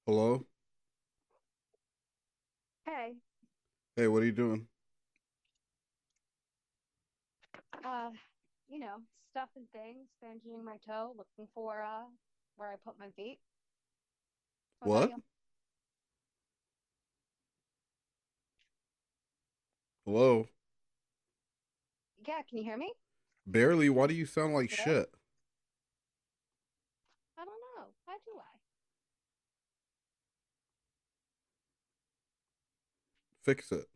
Hello? Hey, Hey, what are you doing? uh, you know, stuff and things, bandaging my toe, looking for where I put my feet. What about What? you? Hello? Yeah, can you hear me? Barely. Why do you sound like Hello? shit? I don't know. How do Fix it.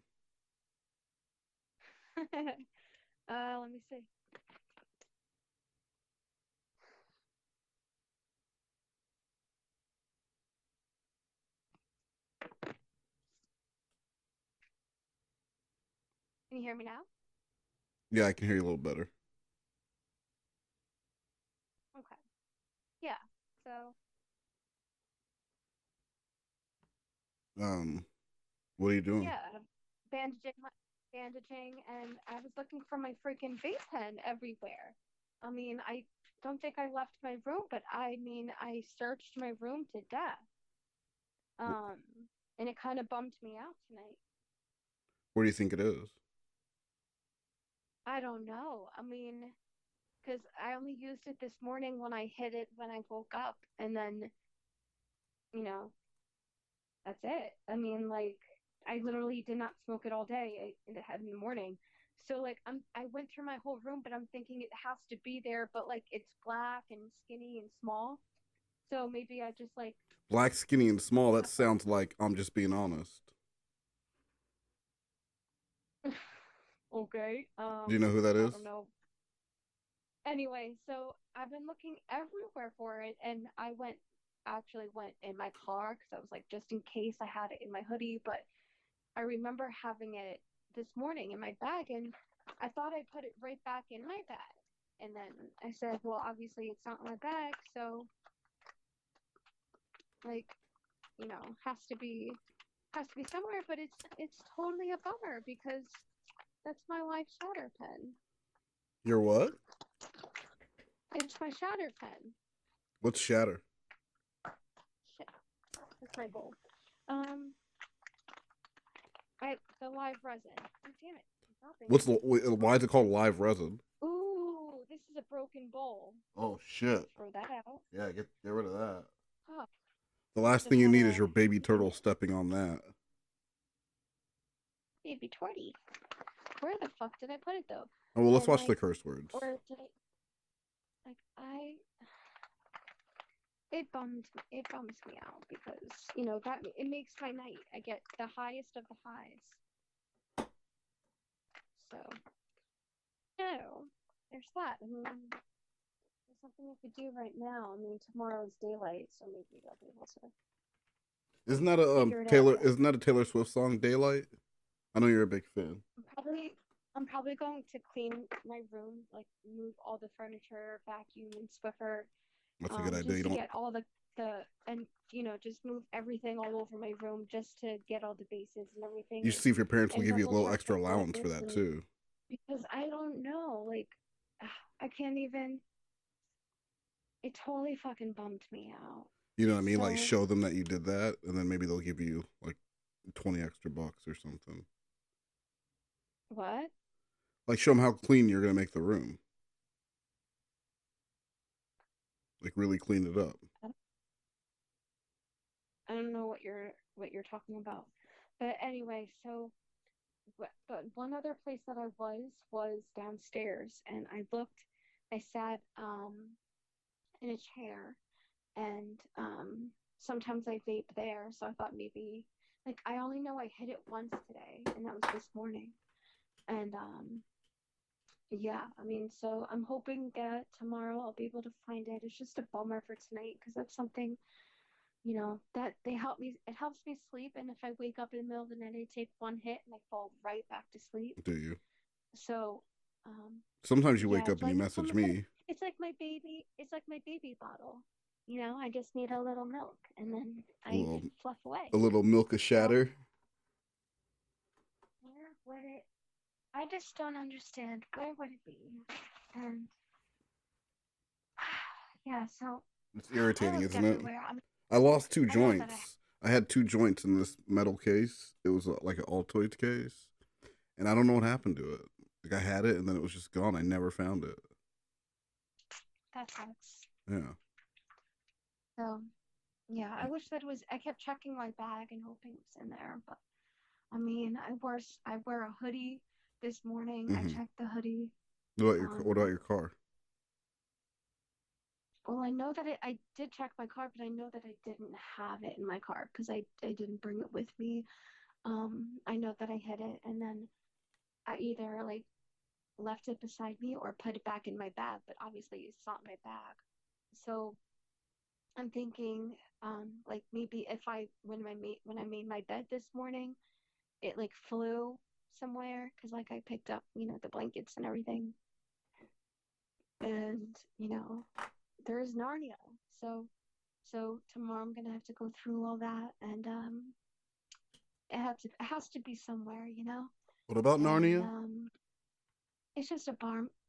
I? Let me see. Can you hear me now? Yeah, I can hear you a little better. Okay. Yeah. So, Um, what are you doing? yeah, bandaging my bandaging, and I was looking for my freaking vape pen everywhere. I mean, I don't think I left my room, but I mean, I searched my room to death. Um, and it kind of bummed me out tonight. Where do you think it is? I don't know. I mean, because I only used it this morning when I hit it when I woke up, and then, you know, that's it. I mean, like, I literally did not smoke it all day. I had in the morning. So like I went through my whole room, but I'm thinking it has to be there, but like it's black and skinny and small. So maybe I just like Black, skinny, and small. That sounds like I'm just being honest. okay. Do you know who that I is? don't know. Anyway, so I've been looking everywhere for it, and I actually went in my car because I was like, just in case I had it in my hoodie. But I remember having it this morning in my bag, and I thought I put it right back in my bag. And then I said, well, obviously it's not in my bag, so like, has to be somewhere. But it's totally a bummer because that's my life shatter pen. Your what? It's my shatter pen. What's shatter? Shit, that's my bowl. Um, the live resin. Oh, damn it. I'm dropping What's it. why is it called live resin? Ooh, this is a broken bowl. Oh shit. Throw that out. Yeah, get rid of that. Oh, The last thing just you had need is a your baby turtle stepping on that. baby torty. Where the fuck did I put it though? Oh well, let's And watch the like, curse words. or did I, like, it bums me out because, that it makes my night. I get the highest of the highs. So, no, there's that. I mean, there's something I could do right now. I mean, tomorrow's daylight, so maybe I'll be able to Isn't that a figure it out. Taylor? But Isn't that a Taylor Swift song, Daylight? I know you're a big fan. I'm probably I'm probably going to clean my room, like move all the furniture, vacuum and Swiffer, That's a good idea. just You to don't. get all the and just move everything all over my room just to get all the bases and everything You should see if your parents will and give you a double little check the extra allowance for corners that and too. because I don't know, like I can't even. It totally fucking bummed me out. You know what I mean? Like So show them that you did that, and then maybe they'll give you like 20 extra bucks or something. what? Like show them how clean you're gonna make the room. Like really clean it up. I don't know what you're talking about, but anyway, so but one other place that I was downstairs, and I looked. I sat in a chair, and sometimes I vape there. So I thought maybe, like, I only know I hit it once today, and that was this morning. And yeah, I mean, so I'm hoping that tomorrow I'll be able to find it. It's just a bummer for tonight because that's something, that they help me. It helps me sleep, and if I wake up in the middle of the night, I take one hit and I fall right back to sleep. Do you? So, um, Sometimes you yeah, wake up and you it's message almost like me it's like my baby. It's like my baby bottle. I just need a little milk, and then a I little fluff away. a little milk of So, shatter. where would it? I just don't understand. Where would it be? And yeah, so It's I irritating, looked isn't it? everywhere. I lost two I know that joints. I had two joints in this metal case. It was like an Altoids case, and I don't know what happened to it. Like I had it, and then it was just gone. I never found it. That sucks. Yeah. So, yeah, I wish that it was. I kept checking my bag and hoping it was in there, but I mean, I wear a hoodie this morning. I Mm-hmm. checked the hoodie. What about Um, your car? well, I know that I did check my car, but I know that I didn't have it in my car because I didn't bring it with me. I know that I hid it, and then I either like left it beside me or put it back in my bag, but obviously it's not my bag. So I'm thinking, like maybe if I when I made my bed this morning, it like flew somewhere because like I picked up, the blankets and everything, and there is Narnia. So tomorrow I'm gonna have to go through all that, and it has to be somewhere. What about And Narnia? it's just a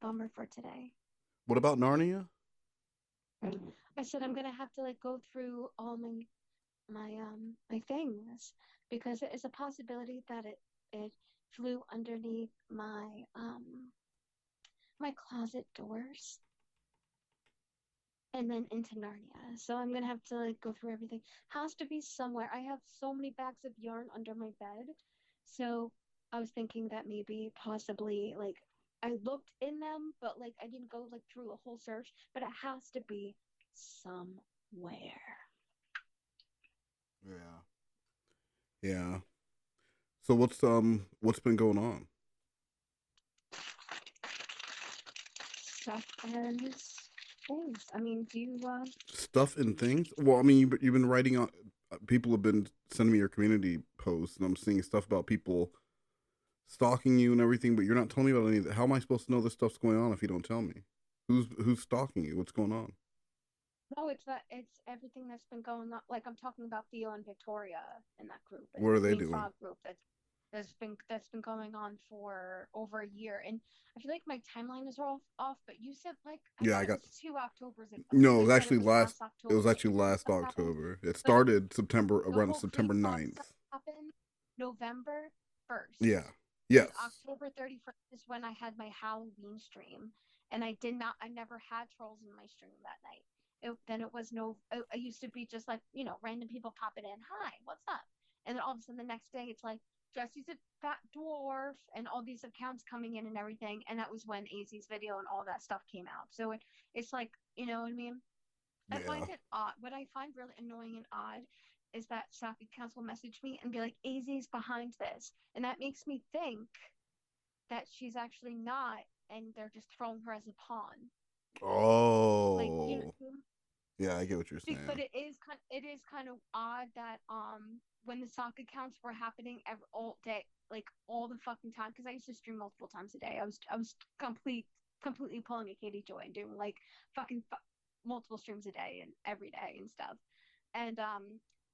bummer for today. What about Narnia? I said I'm gonna have to like go through all my things because it is a possibility that it flew underneath my closet doors and then into Narnia. So I'm gonna have to like go through everything. Has to be somewhere. I have so many bags of yarn under my bed. So I was thinking that maybe possibly like I looked in them, but like I didn't go like through a whole search, but it has to be somewhere. Yeah. Yeah. So what's been going on? Stuff and things. I mean, do you Stuff and things. Well, I mean, you've been writing on. People have been sending me your community posts, and I'm seeing stuff about people stalking you and everything. But you're not telling me about any of that. How am I supposed to know this stuff's going on if you don't tell me? Who's stalking you? What's going on? No, it's everything that's been going on. Like I'm talking about Theo and Victoria in that group, in What the are they Green doing? Frog group that's been going on for over a year. And I feel like my timeline is off, but you said like I Yeah, thought I it got. was 2 Octobers ago. No, it You was said it actually was last. last It was October actually last stuff happened, October. It but started September the around whole September Green Frog stuff 9th. happened November 1st. Yeah. And Yes. October 31st is when I had my Halloween stream. And I never had trolls in my stream that night. Then it was no, it used to be just like, random people popping in, hi, what's up? And then all of a sudden the next day it's like, Jesse's a fat dwarf and all these accounts coming in and everything. And that was when AZ's video and all that stuff came out. So it's like, you know what I mean? I Yeah. find it odd. What I find really annoying and odd is that stock accounts will message me and be like, AZ's behind this. And that makes me think that she's actually not, and they're just throwing her as a pawn. Like, Oh. Yeah, I get what you're but saying. it is kind of odd that when the sock accounts were happening all day, like all the fucking time, because I used to stream multiple times a day. I was completely pulling a Katie Joy and doing like fucking multiple streams a day and every day and stuff. And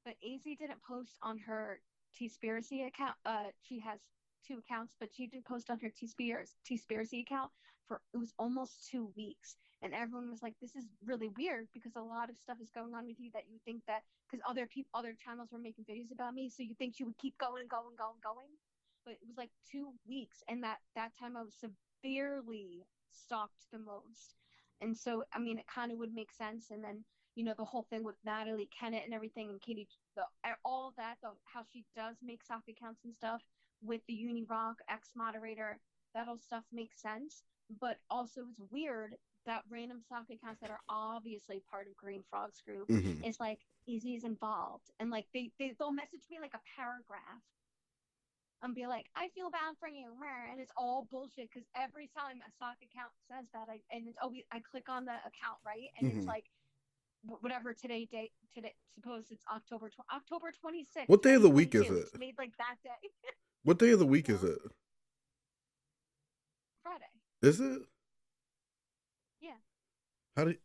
but AZ didn't post on her T-Spiracy account. She has two accounts, but she did post on her T-Spiracy account for it was almost 2 weeks. And everyone was like, "This is really weird because a lot of stuff is going on with you that you think that because other channels were making videos about me, so you think she would keep going and going and going and going." But it was like 2 weeks, and that time I was severely stalked the most. And so, I mean, it kind of would make sense. And then, the whole thing with Natalie Kennett and everything, and Katie, all of that, how she does make sock accounts and stuff with the Unirock ex moderator, that all stuff makes sense. But also, it's weird that random sock accounts that are obviously part of Green Frog's group Hmm. is like Izzy's involved, and like they'll message me like a paragraph and be like, "I feel bad for you," and it's all bullshit because every time a sock account says that, and it's always I click on the account right, and it's Hmm. like whatever today. Suppose it's October 26th, What day of the week is 2022. it? It's made like that day. What day of the week is Huh? it? Friday. Is it? Yeah. How do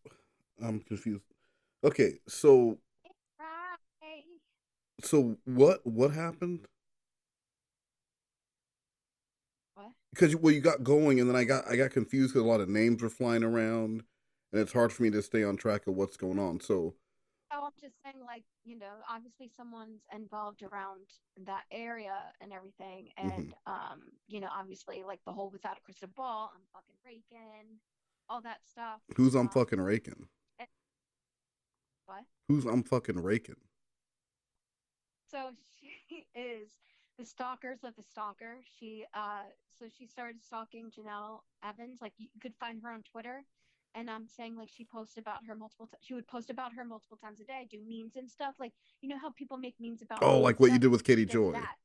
I'm confused. Okay, so It's Friday. what happened? What? Because you got going, and then I got confused because a lot of names were flying around, and it's hard for me to stay on track of what's going on. So Oh, I'm just saying, like, obviously someone's involved around that area and everything. Hmm. And, obviously, like, the whole without a crystal ball, I'm fucking raking, all that stuff. Who's I'm Um, fucking raking? and, what? Who's I'm fucking raking? So she is the stalkers of the stalker. So she started stalking Janelle Evans. Like, you could find her on Twitter. And I'm saying, like, she posts about her she would post about her multiple times a day, do memes and stuff. Like, you know how people make memes about Oh, me like and what you stuff? did with Katie She did Joy. that.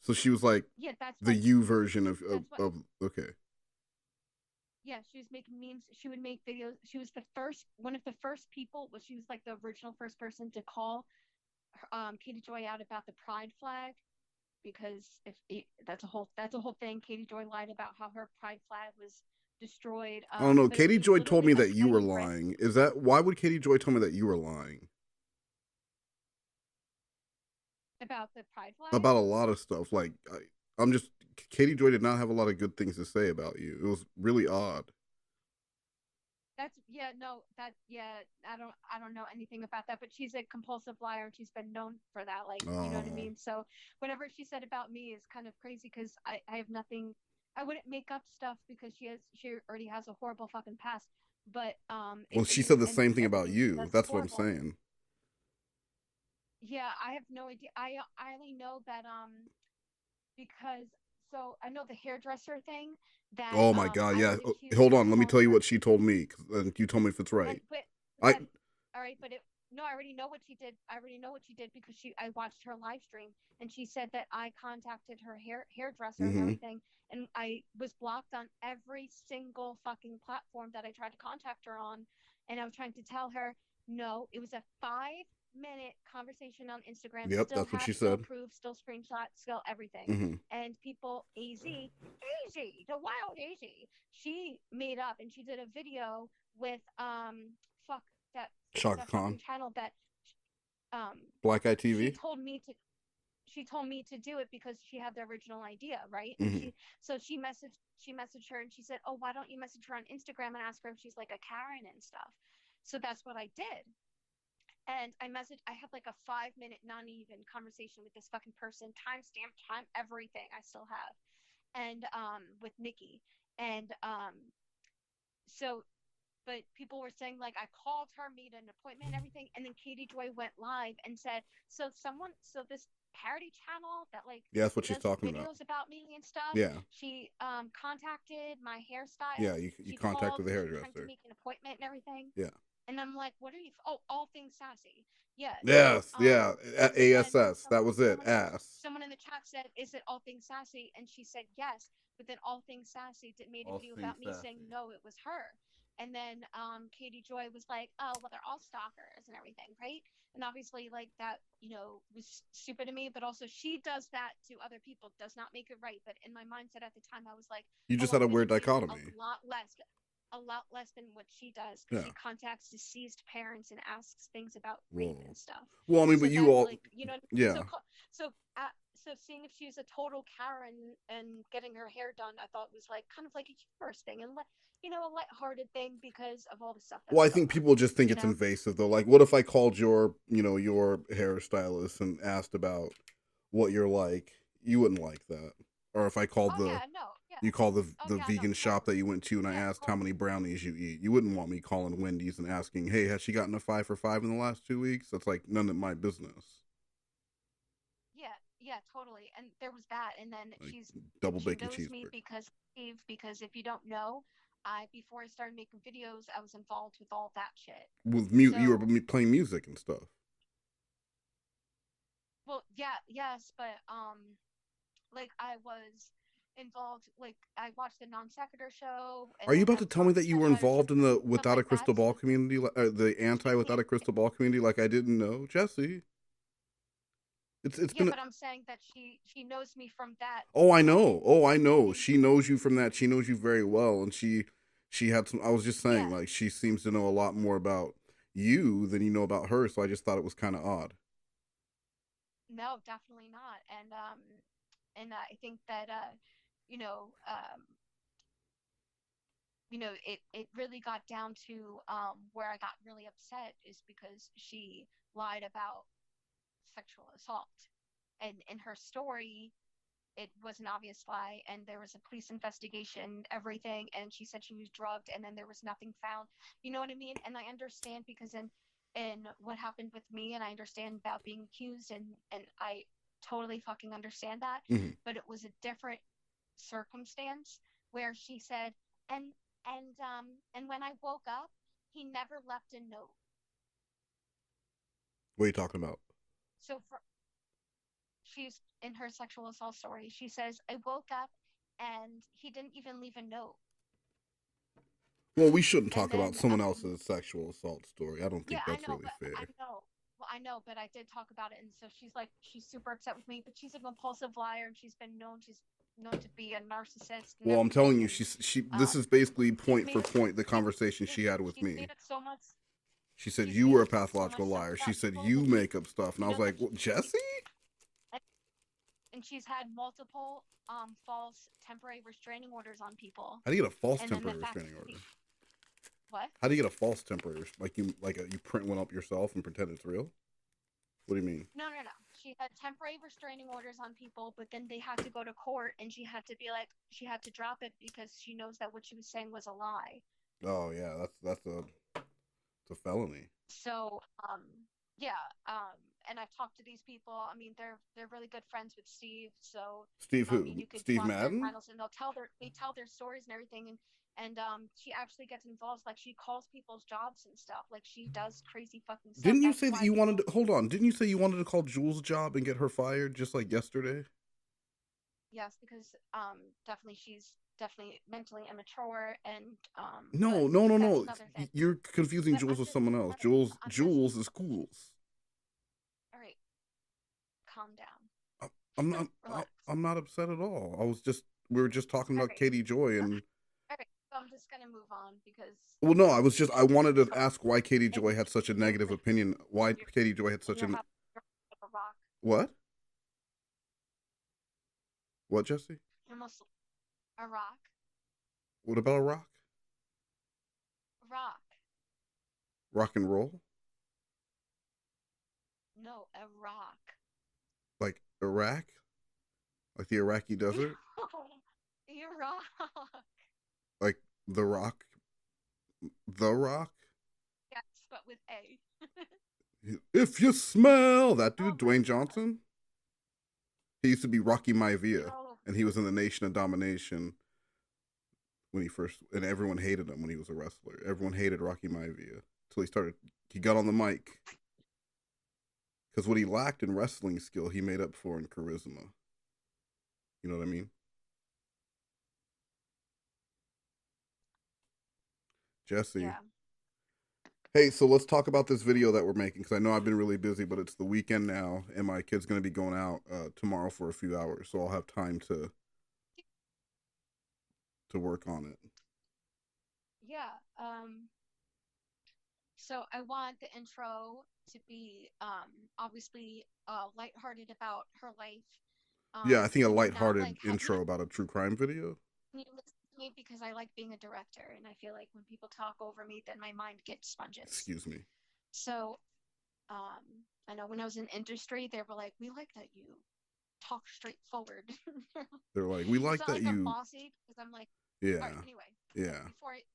So she was like Yeah, that's the what you version that's what okay. yeah, she was making memes. She would make videos. She was the first one of the first people, she was like the original first person to call Katie Joy out about the pride flag, because if it, that's a whole thing. Katie Joy lied about how her pride flag was destroyed, I don't know. but it Katie was Joy told literally me a that you were tiny rip. lying. Is that why would Katie Joy tell me that you were lying About the pride flag. about a lot of stuff? Like I'm just Katie Joy did not have a lot of good things to say about you. It was really odd. That's yeah, no, that yeah, I don't know anything about that, but she's a compulsive liar and she's been known for that, like, you know what I Oh, mean? So whatever she said about me is kind of crazy because I have nothing. I wouldn't make up stuff because she already has a horrible fucking past. But well, if she you said the and same thing about everything she you. does is That's what I'm horrible. saying. Yeah, I have no idea. I only know that because so I know the hairdresser thing that Oh my god, I yeah. was accused Hold of on, let me tell calling you her. what she told me, and you tell me if it's And right. I but all right, but it no, I already know what she did. I already know what she did because she I watched her live stream and she said that I contacted her hairdresser and mm-hmm. everything, and I was blocked on every single fucking platform that I tried to contact her on, and I was trying to tell her no, it was a 5 minute conversation on Instagram, Yep, still that's what have, she still said. proof, still screenshot, still everything, Mm-hmm. and people the wild AZ, she made up and she did a video with fuck that Shaka that Khan, fucking channel that um Black Eye she TV. told me to she told me to do it because she had the original idea, right? And Mm-hmm. she messaged her and she said, "Oh, why don't you message her on Instagram and ask her if she's like a Karen and stuff?" So that's what I did. And I had like a 5 minute non even conversation with this fucking person, timestamp, time, everything I still have. And with Nikki. And so but people were saying like I called her, made an appointment, and everything, and then Katie Joy went live and said, so this parody channel that like Yeah, that's what she's does talking about. videos about me and stuff, Yeah, she contacted my yeah. hairstylist. You She called contacted the and she was trying to hairdresser. make an appointment and everything. Yeah. And I'm like, what are you? Oh, all things sassy. Yeah. So Yes. Yeah. then ASS. That was it. Ass. someone in the chat said, "Is it all things sassy?" And she said yes. But then all things sassy made a All video things about me saying sassy. no, it was her. And then Katie Joy was like, "Oh, well, they're all stalkers and everything, right?" And obviously, like that, was stupid to me. But also, she does that to other people, does not make it right. But in my mindset at the time, I was like, You "Oh, just had I'm a gonna weird do dichotomy. a lot less than what she does because Yeah. she contacts deceased parents and asks things about rape Whoa. and stuff." Well, I mean, So but you that, all. like, Yeah. so so seeing if she's a total Karen and getting her hair done, I thought was like kind of like a humorous thing and a lighthearted thing because of all the stuff Well, that's I going think on, people just think you it's know? invasive, though. Like, what if I called your hairstylist and asked about what you're like? You wouldn't like that. Or if I called Oh yeah, no, yeah. you call Oh the yeah, no, vegan shop that totally. you went to and I Yeah, asked how totally. many brownies you eat, you wouldn't want me calling Wendy's and asking, hey, has she gotten a 5 for 5 in the last 2 weeks? That's like none of my business. Yeah, yeah, totally. And there was that, and then Like double she bacon knows me cheeseburger. because if you don't know, I before I started making videos, I was involved with all that shit. With you So were playing music and stuff. well, yeah, yes, but like I was involved. Like I watched the non sequitur show, and Are you then about I to was tell me on that you were Satire involved in the stuff without a like that. crystal ball community, the anti Excuse without me. a crystal ball community? Like I didn't know, Jesse. It's Yeah, been. but I'm saying that she knows me from that Oh, I know. fucking Oh, I know. in She knows you from that. She knows you very well, and she had some. I was just saying, yeah. like she seems to know a lot more about you than you know about her. So I just thought it was kind of odd. No, definitely not. And I think that you know um it really got down to where I got really upset is because she lied about sexual assault. And in her story, it was an obvious lie, and there was a police investigation, everything, and she said she was drugged, and then there was nothing found. You know what I mean? And I understand because in what happened with me, and I understand about being accused, and I totally fucking understand that, Hmm. but it was a different circumstance where she said, and and when I woke up, he never left a note. What are you talking about? So for she's in her sexual assault story, she says, I woke up and he didn't even leave a note. Well, we shouldn't And talk about then, someone else's sexual assault story. I don't yeah, think I that's know, really but I fair. know. Well, I know, but I did talk about it, and so she's like, she's super upset with me, but she's a compulsive liar, and she's known to be a narcissist and Well, I'm telling everything, you, and she. This um, is basically she's point made for it, point the conversation she had with she's me. made it so much, She said she's you made were a it so pathological much stuff liar. She about said people, you and make up stuff, and I was that like, "What, Jesse?" and, and she's had multiple false temporary restraining orders on people, How do you get a false and then the temporary fact restraining that order? what? How do you get a false temporary? You print one up yourself and pretend it's real? What do you mean? No, no, no. She had temporary restraining orders on people, but then they had to go to court, and she had to be like, she had to drop it because she knows that what she was saying was a lie. Oh yeah, it's a felony. So, yeah, and I've talked to these people. I mean, they're really good friends with Steve. So, Steve I mean, who? you could Steve watch their Madden? channels, and they tell their stories and everything, and she actually gets involved. Like she calls people's jobs and stuff. Like she does crazy fucking stuff. Didn't you That's say that why you wanted people. to hold on? Didn't you say you wanted to call Jules' job and get her fired just like yesterday? Yes, because definitely she's definitely mentally immature, and but No, no, no, that's no. another thing. You're confusing But Jules I'm with just someone else. all right, I'm just Jules is Cools. all right, calm down. I'm not. Relax. I'm not upset at all. We were just talking All about right. Katie Joy Uh, and all right. So I'm just gonna move on because well, no, I wanted to so ask why Katie and Joy had such a you're negative opinion. Why you're Katie Joy had and such you're an having a rock. what? What, Jesse? You're almost a rock. What about a rock? Rock. Rock and roll? No, a rock. Like Iraq? Like the Iraqi No, desert? you rock. Like the Rock? The Rock? Yes, but with A. If you smell that Oh dude, my Dwayne god. Johnson, he used to be Rocky You're Maivia, all over and he was in the Nation of Domination when he first, and everyone hated him when he was a wrestler. Everyone hated Rocky Maivia until he got on the mic because what he lacked in wrestling skill, he made up for in charisma. You know what I mean? Jesse. yeah. Hey, so let's talk about this video that we're making because I know I've been really busy, but it's the weekend now, and my kid's going to be going out tomorrow for a few hours, so I'll have time to work on it. Yeah. So I want the intro to be obviously lighthearted about her life. Yeah, I think a Not like lighthearted heavy. intro about a true crime video. You listen to me because I like being a director, and I feel like when people talk over me, then my mind gets sponges. Excuse me. So I know when I was in industry, they were like, "We like that you talk straightforward." They're like, we It's like not that like I'm you. bossy because I'm like, all right. Yeah, Anyway, yeah.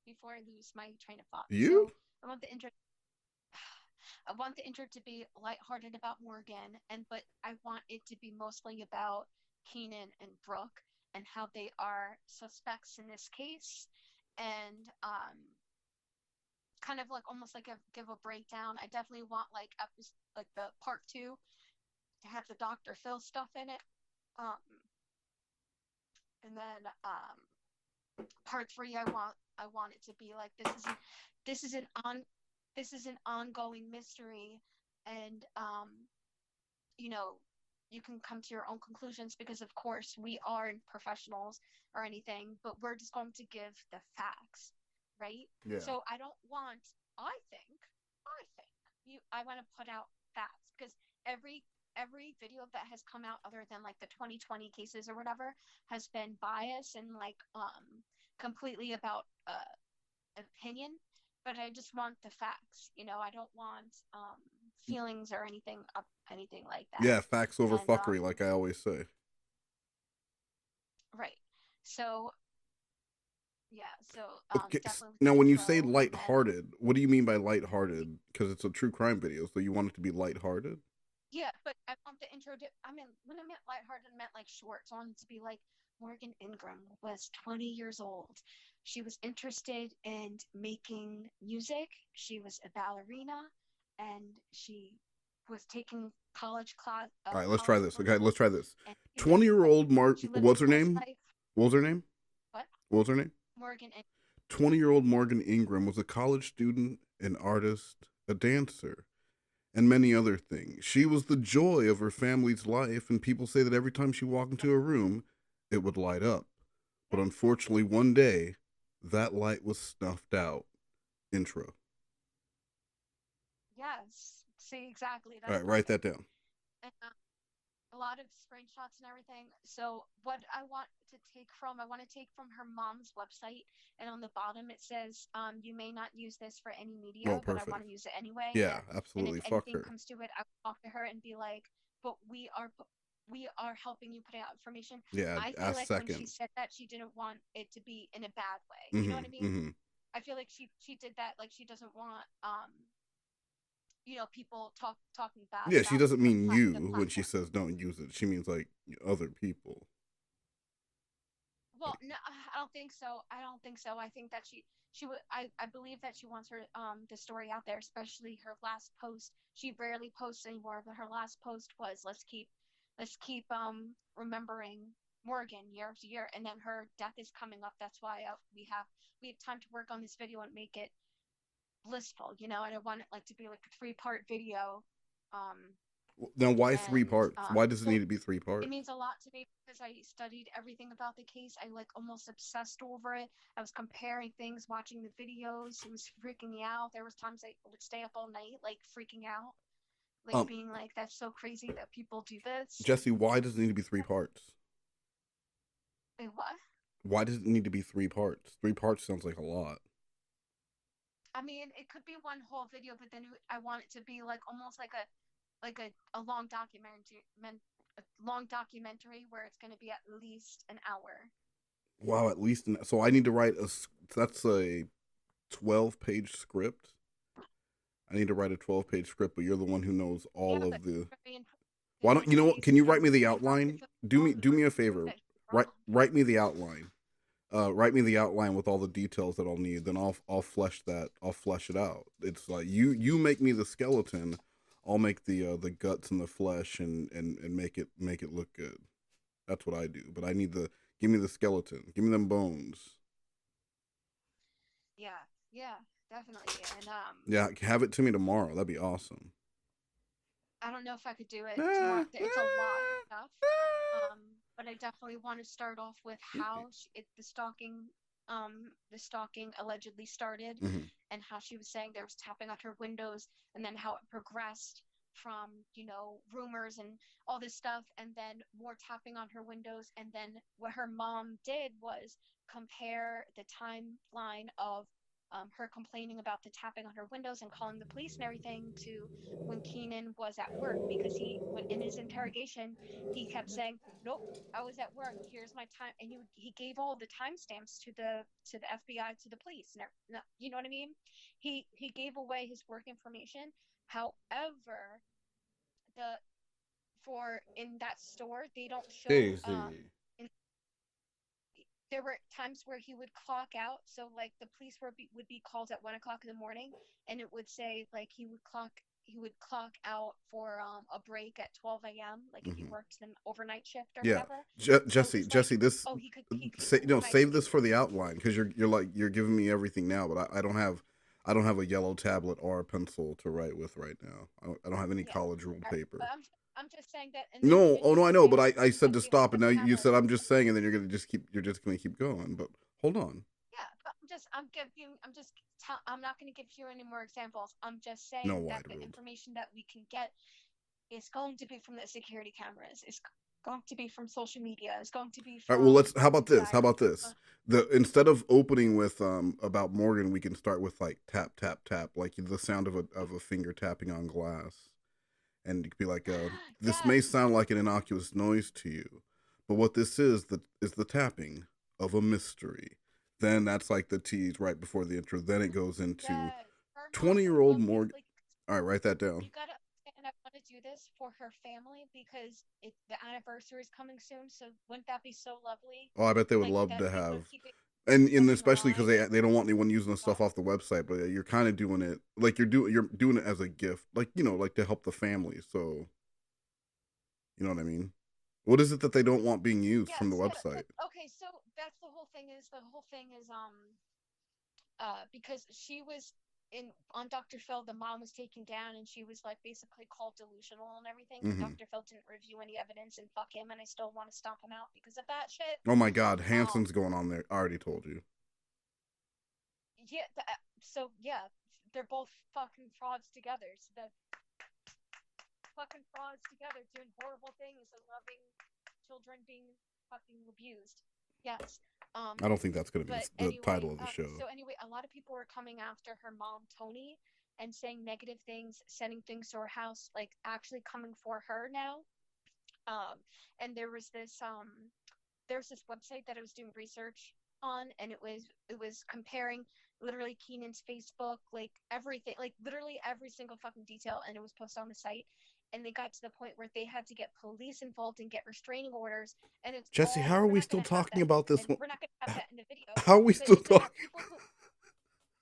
before I lose my train of thought, You? so I want the intro. I want the intro to be lighthearted about Morgan, and but I want it to be mostly about Keenan and Brooke and how they are suspects in this case, and kind of like almost like give a breakdown. I definitely want like the part 2 to have the Dr. Phil stuff in it, um, and then part 3 I want it to be like this is an on this is an ongoing mystery, and you know, you can come to your own conclusions because of course we aren't professionals or anything, but we're just going to give the facts, right? Yeah. So I think I want to put out facts because every every video that has come out other than like the 2020 cases or whatever has been biased and like completely about opinion, but I just want the facts. I don't want feelings or anything like that. Yeah, facts over And fuckery, like I always say. right. So yeah, so Okay, definitely with now the when you say intro, and then lighthearted, what do you mean by lighthearted? Because it's a true crime video, so you want it to be lighthearted? yeah, but I want the intro to. I mean, when I meant lighthearted, I meant like short. So I wanted to be like Morgan Ingram was 20 years old. She was interested in making music. She was a ballerina, and she was taking All right, let's try college this. Okay, let's classes, try this. and 20-year-old Mark, she lived a what's her nice name? life. What was her name? What? What was her name? Morgan and 20-year-old Morgan Ingram was a college student, an artist, a dancer, and many other things. She was the joy of her family's life, and people say that every time she walked into a room, it would light up. But unfortunately, one day, that light was snuffed out. Intro. yes, see exactly. All That's right, write that perfect. down. And a lot of screenshots and everything. So what I want to take from her mom's website, and on the bottom it says, you may not use this for any Oh, media, but I want perfect. to use it anyway. Yeah, And if absolutely. Fuck anything her. comes to it, I will talk to her and be like, but we are helping you put out information. Yeah, I feel ask like when she second. said that, she didn't want it to be in a bad way. You know what Mm-hmm. I mean? Mm-hmm. I feel like she did that like she doesn't want people talking bad Yeah, she about doesn't mean the you when she platform. says don't use it. She means like other people. Well, Like, no, I don't think so. I don't think so. I think that she would. I believe that she wants her the story out there, especially her last post. She rarely posts anymore, but her last post was let's keep remembering Morgan year after year, and then her death is coming up. That's why we have time to work on this video and make it blissful. And I want it like to be like a three-part video. Um, now, why three and parts? Why does it well, need to be three it parts? means a lot to me because I studied everything about the case. I like almost obsessed over it. I was comparing things, watching the videos. It was freaking me out. There was times I would stay up all night, like freaking out, like Um, being like, "That's so crazy that people do this." Jesse, why does it need to be three parts? Wait, what? Why does it need to be three parts? Three parts sounds like a lot. I mean, it could be one whole video, but then I want it to be like almost like a long documentary where it's going to be at least an hour. Wow, at least so I need to write that's a 12-page script. I need to write a 12-page script, but you're the one who knows Yeah, all but of the. it's very Why in don't this you know what? case, Can you write and me the you have to outline? feel Do me a favor. okay, Write Brawl. write me the outline. Write me the outline with all the details that I'll need. Then I'll flesh that. I'll flesh it out. It's like you make me the skeleton. I'll make the guts and the flesh and make it look good. That's what I do. But I need the give me the skeleton. Give me them bones. Yeah, yeah, definitely. And Yeah, have it to me tomorrow. That'd be awesome. I don't know if I could do it tomorrow. Ah, It's a lot of stuff. ah, But I definitely want to start off with how the stalking allegedly started, mm-hmm. and how she was saying there was tapping on her windows, and then how it progressed from rumors and all this stuff, and then more tapping on her windows, and then what her mom did was compare the timeline of her complaining about the tapping on her windows and calling the police and everything to when Keenan was at work, because when in his interrogation he kept saying, "Nope, I was at work. Here's my time," and he gave all the timestamps to the FBI, to the police. No, you know what I mean? He gave away his work information. However, the for in that store they don't show Daisy. in, there were times where he would clock out, so like the police would be called at 1 o'clock in the morning, and it would say like he would clock out for a break at 12 a.m., like if he Mm-hmm. worked an overnight shift or Yeah, whatever. So it Jesse, was like, this. oh, he could Say, overnight save shift. this for the outline because you're giving me everything now, but I don't have a yellow tablet or a pencil to write with right now. I don't have any Yeah, college ruled but paper. I'm just saying that, and then No, and oh you no, I could know, say but that I said to stop, and now doesn't have you a said I'm just saying, and then you're just gonna keep going. But hold on, yeah. But I'm not going to give you any more examples. I'm just no saying that wide the ruled. information that we can get is going to be from the security cameras. Is going to be from social media. It's going to be All right, well, from how about this? How about anxiety. this? The Instead of opening with about Morgan, we can start with like tap tap tap, like the sound of a finger tapping on glass, and you could be like, "This may Yes, sound like an innocuous noise to you, but what this is the tapping of a mystery." Then that's like the tease right before the intro. Then it goes into yes. Her mom would 20-year-old love it. Morgan. Like, All right, write that down. you gotta understand, I want to do this for her family because the anniversary is coming soon. So wouldn't that be so lovely? Oh, I bet they would Like love that to people have, are keeping and living especially because alive. they don't want anyone using the Wow. stuff off the website, but you're kind of doing it like you're doing it as a gift, like like to help the family. So you know what I mean? What is it that they don't want being used from the Yes, yeah, website? but okay, so that's the whole thing is because she was in on Dr. Phil, the mom was taken down and she was like basically called delusional and everything, and Hmm. Dr. Phil didn't review any evidence and fuck him, and I still want to stomp him out because of that shit. Oh my God, Um, Hansen's going on there. I already told you. yeah, so yeah, they're both fucking frauds together. So the fucking frauds together doing horrible things and loving children being fucking abused. Yes. I don't think that's going to be But the anyway, title of the show. a lot of people were coming after her mom, Tony, and saying negative things, sending things to her house, like actually coming for her now. Um, and there's this website that I was doing research on, and it was comparing literally Keenan's Facebook, like everything, like literally every single fucking detail, and it was posted on the site. And they got to the point where they had to get police involved and get restraining orders, and it's Jesse, all how are we're we not still going to have talking that, about this and one? we're not going to have that in the video. How are we But still the talking? people who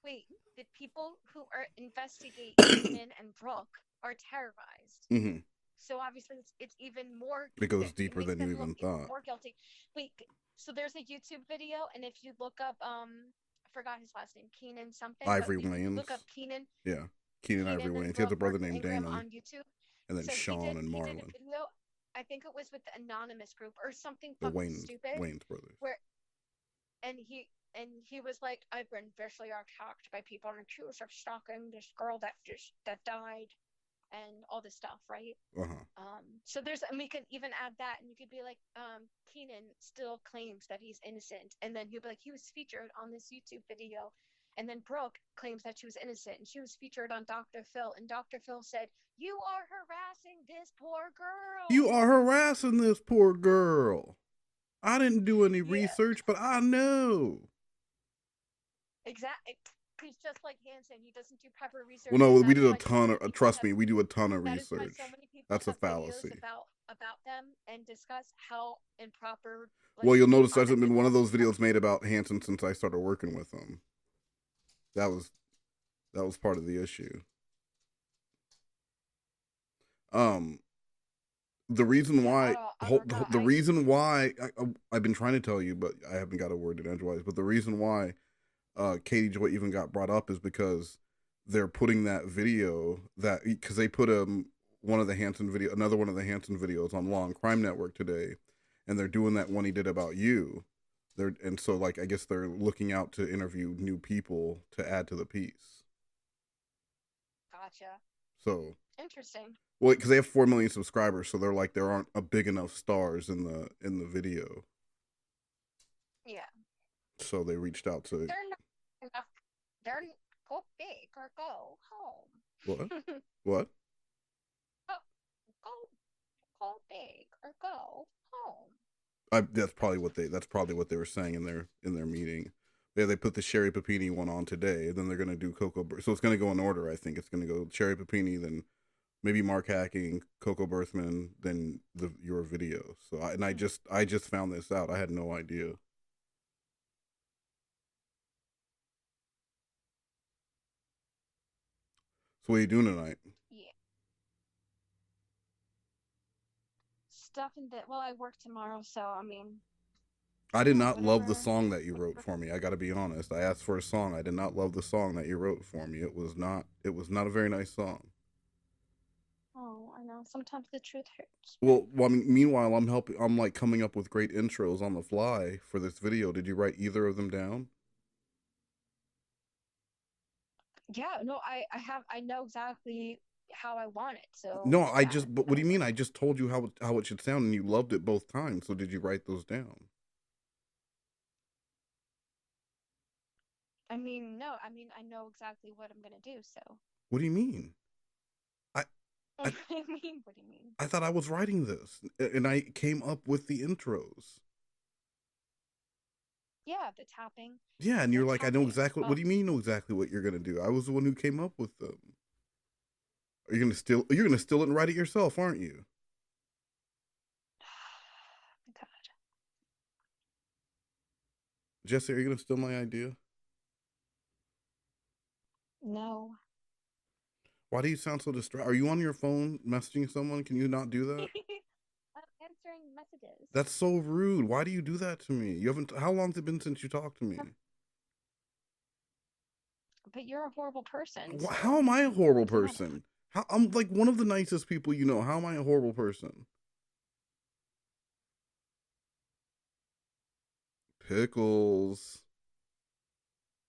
wait, the people who are investigate Keenan and Brooke are terrorized. Hmm. So obviously it's even more, It goes it deeper makes than you them look even even thought. more guilty. Wait, so there's a YouTube video, and if you look up I forgot his last name, Keenan something, but Ivory if you look up Wayans. Yeah. Keenan Ivory Keenan and Wayans. He has a Brooke brother Martin named Ingram Damon, on YouTube. and then So Sean and he did a Marlon, video. I think it was with the anonymous group or something the fucking stupid, Wayans brothers. where and he was like, I've been visually attacked by people and accused of stalking this girl that died and all this stuff, right? Uh huh. So there's, and we could even add that, and you could be like, Keenan still claims that he's innocent, and then he'll be like, he was featured on this YouTube video, and then Brooke claims that she was innocent, and she was featured on Dr. Phil, and Dr. Phil said, "You are harassing this poor You girl." are harassing this poor girl. I didn't do any Yeah, research, but I know. exactly. He's just like Hansen. He doesn't do proper Well, research, no, and we that did is a why so ton many of. people Trust have. me, we do a ton of That is why so research. many people That's a have videos fallacy. about them and discuss how improper, like, Well, you'll notice there hasn't been one of unethical those stuff. videos made about Hanson since I started working with him. That was part of the issue. Um, the reason Yeah, why I don't know. the reason why I've been trying to tell you, but I haven't got a word in edgewise. But the reason why Katie Joy even got brought up is because they're putting that video that because they put another one of the Hanson videos on Law and Crime Network today, and they're doing that one he did about you. And so like I guess they're looking out to interview new people to add to the piece. Gotcha. So Interesting. well, because they have 4 million subscribers, so they're like there aren't a big enough stars in the video, Yeah. so they reached out to They're not enough. Go big or go what home. what go, go big or go home. that's probably what they were saying in their meeting. Yeah, they put the Sherry Papini one on today, and then they're gonna do So it's gonna go in order. I think it's gonna go Sherry Papini, then maybe Mark Hacking, Coco Berthman, then your video. So I just found this out. I had no idea. So what are you doing tonight? Yeah. Stuff in the, well, I work tomorrow, so I mean, I did not love the whatever. song that you wrote for me. I got to be honest. I asked for a song. I did not love the song that you wrote for me. It was not a very nice song. Oh, I know. Sometimes the truth hurts. Well, I mean, meanwhile, I'm like coming up with great intros on the fly for this video. Did you write either of them down? Yeah, no, I know exactly how I want it. So No, yeah, but what do you whatever. mean? I just told you how it should sound and you loved it both times. So did you write those down? I mean, no, I mean I know exactly what I'm gonna do. So What do you mean? I, I, what do you mean? What do you mean? I thought I was writing this and I came up with the intros. Yeah, the tapping, Yeah, and the you're like, I know tapping. exactly. What do you mean, you know exactly what you're gonna do? I was the one who came up with them. Are you gonna steal? You're gonna steal it and write it yourself, aren't you, My God, Jesse? Are you gonna steal my idea? no. Why do you sound so distracted? Are you on your phone messaging someone? Can you not do that? I'm answering messages. That's so rude. Why do you do that to me? You haven't. How long's it been since you talked to me? But you're a horrible person, How so am I a horrible what does it matter? person? How I'm like one of the nicest people you know. How am I a horrible person? Pickles.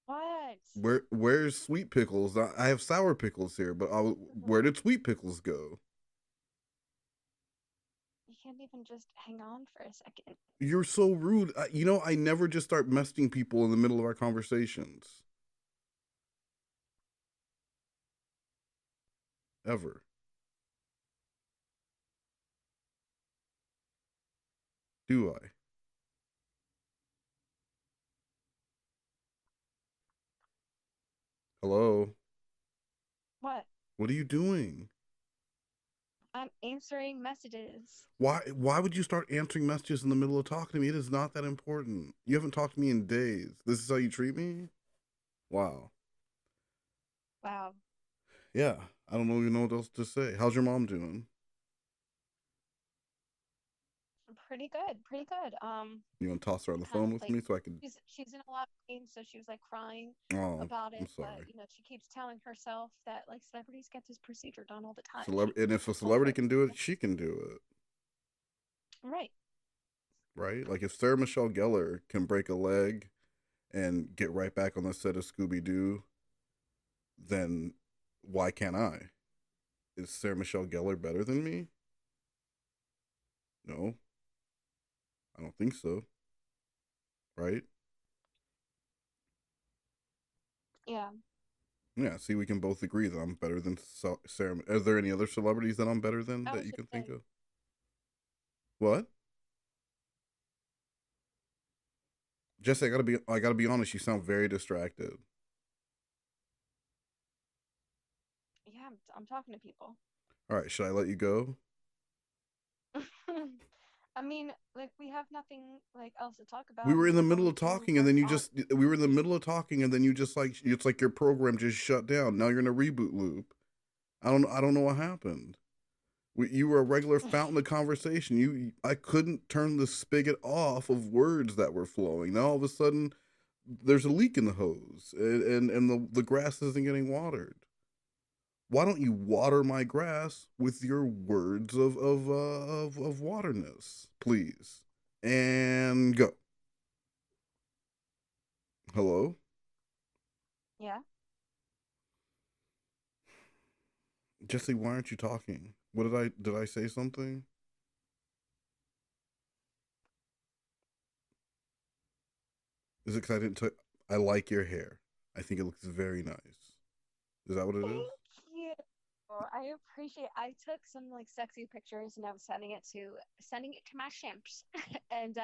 What? Where's sweet pickles? I have sour pickles here, but where did sweet pickles go? You can't even just hang on for a second. You're so rude. You know, I never just start messaging people in the middle of our conversations. Ever. Do I? Hello? What? What are you doing? I'm answering messages. Why would you start answering messages in the middle of talking to me? It is not that important. You haven't talked to me in days. This is how you treat me? Wow. Wow. Yeah. I don't even know what else to say. How's your mom doing? Pretty good. Pretty good. You want to toss her on the Kind phone of with like me so I could. she's in a lot of pain, so she was like crying Oh, about I'm it. But sorry. you know, she keeps telling herself that like celebrities get this procedure done all the time. Celebrity, and if a It's so celebrity crazy. can do it, she can do it, Right. right? Like if Sarah Michelle Gellar can break a leg and get right back on the set of Scooby Doo, then why can't I? Is Sarah Michelle Gellar better than me? No, I don't think so. Right? Yeah. Yeah. See, we can both agree that I'm better than Sarah. Are there any other celebrities that I'm better than I that was you just can think saying. of? What? Jesse, I gotta be honest. You sound very distracted. Yeah, I'm talking to people. All right, should I let you go? I mean, like we have nothing like else to talk We about. were We in the were middle going of to talking, and work then you on. just we were in the middle of talking, and then you just like it's like your program just shut down. Now you're in a reboot loop. I don't know what happened. You were a regular fountain of conversation. I couldn't turn the spigot off of words that were flowing. Now all of a sudden, there's a leak in the hose, and the grass isn't getting watered. Why don't you water my grass with your words of waterness, please? And go. Hello, Yeah. Jesse. Why aren't you talking? Did I say something? Is it because I didn't? I like your hair. I think it looks very nice. Is that what it is? Thank you. I appreciate. I took some like sexy pictures and I was sending it to my shimps, and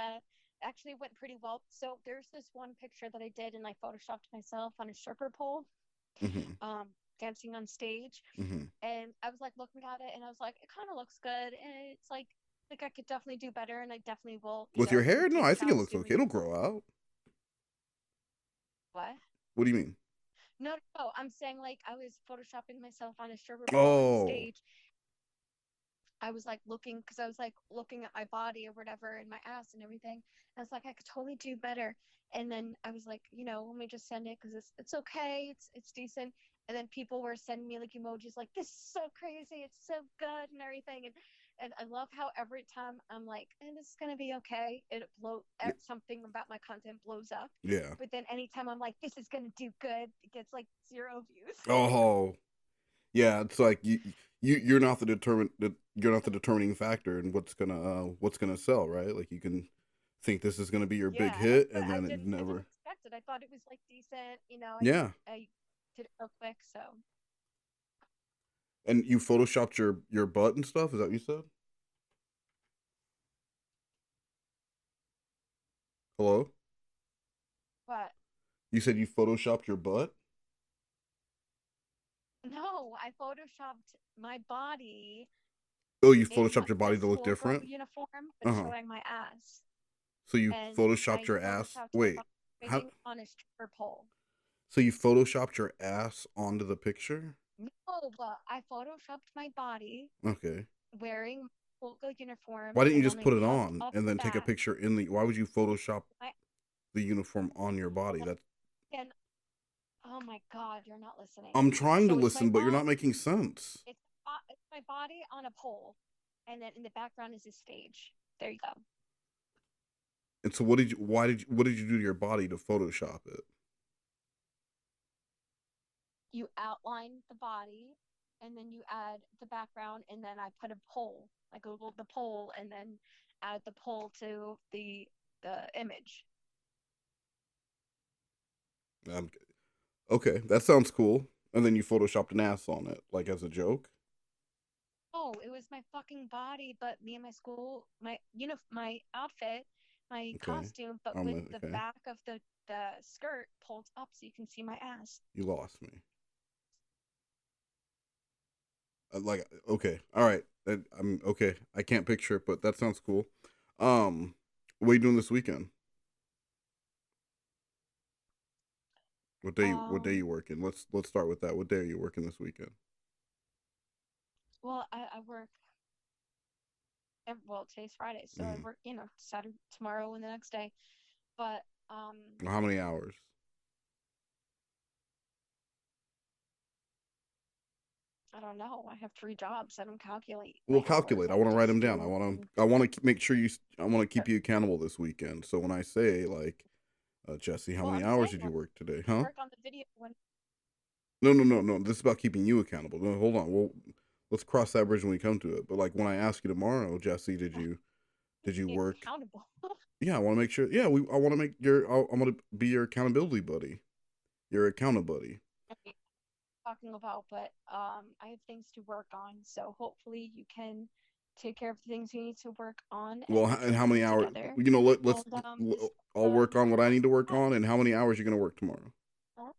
actually went pretty well. So there's this one picture that I did, and I photoshopped myself on a stripper pole, Mm-hmm. um, dancing on stage, Mm-hmm. and I was like looking at it, and I was like, it kind of looks good, and it's like I could definitely do better, and I definitely will, With your hair? No, take I a think it shot looks okay. soon. It'll grow out. What? What do you mean? No, no, I'm saying like I was photoshopping myself on a stripper pole on Oh. stage. I was like looking because I was like looking at my body or whatever and my ass and everything. I was like, I could totally do better. And then I was like, let me just send it because it's okay, it's decent. And then people were sending me like emojis like this is so crazy, it's so good and everything. And I love how every time I'm like, and this is gonna be okay, something about my content blows up. Yeah. But then anytime I'm like, this is gonna do good, it gets like 0 views. Oh. Yeah, it's like you're not the you're not the determining factor in what's gonna sell, right? Like you can think this is gonna be your big Yeah, hit, but and then it I didn't never. expect it. I thought it was like decent. Yeah, I did it real quick, so and you photoshopped your butt and stuff. Is that what you said? Hello, but you said you photoshopped your butt. no, I photoshopped my body Oh, you in photoshopped your the body to look schoolgirl different. uniform, but Uh huh. showing my ass. So you And photoshopped I your ass. photoshopped my Wait, body how? sitting on a stripper pole. So you photoshopped your ass onto the picture? No, but I photoshopped my body Okay. wearing my schoolgirl uniform, Why didn't you and then just I put it tugged on off and the then take a back. picture in the? Why would you Photoshop My the uniform on your body? That's. and oh my God, you're not listening. I'm trying to So it's my listen, but you're not body. making sense. It's my body on a pole, and then in the background is a stage. There you go. And so, what did you? Why did you? What did you do to your body to Photoshop it? You outline the body, and then you add the background, and then I put a pole. I googled the pole, and then add the pole to the image. Um, okay, that sounds cool. And then you photoshopped an ass on it, like as a joke. Oh, it was my fucking body, but me and my school, my outfit, my Okay, costume, but I'm with the okay. back of the skirt pulled up so you can see my ass. You lost me. Like, okay, all right. I'm okay. I can't picture it, but that sounds cool. Um, what are you doing this weekend? What day? What day Um, you working? Let's start with that. What day are you working this weekend? well, I work. Well, today's Friday, so I Mm. work. Saturday, tomorrow, and the next day. But How many hours? I don't know. I have three jobs. I don't calculate We'll my hours. calculate. I I want to do write them down. school and I want to make sure you. I want to keep you accountable this weekend. So when I say like, Jesse, how well, many I'm hours saying did you like, work today? Huh? work on the video when No, no, no, no. This is about keeping you accountable. No, hold on. Well, let's cross that bridge when we come to it. But like when I ask you tomorrow, Jesse, did you being work? accountable. Yeah, I want to make sure. Yeah, we. I want to make your. I'm gonna be your accountability buddy. Your account buddy. Talking about, but I have things to work on, so hopefully you can take care of the things you need to work on, and Well, we and can how work many hours? together. You know, let's. And this I'll work on what I need to work yeah, on, and how many hours you're gonna work tomorrow. that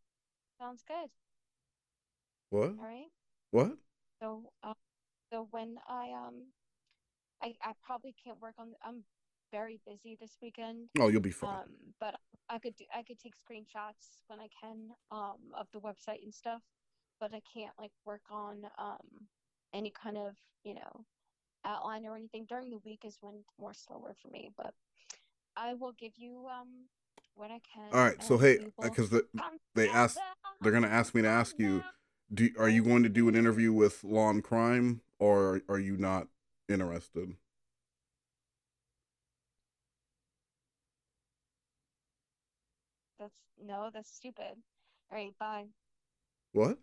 sounds good. What? All right. What? So so when I probably can't work on. I'm very busy this weekend. Oh, you'll be fine. But I could take screenshots when I can of the website and stuff, but I can't like work on any kind of, you know, outline or anything. During the week is when it's more slower for me, but I will give you what I All can, right. So and hey, we will because come they asked, together. they're gonna ask me to ask you, are you going to do an Together. interview with Law and Crime, or are you not interested? That's no, that's stupid. All right, bye. What?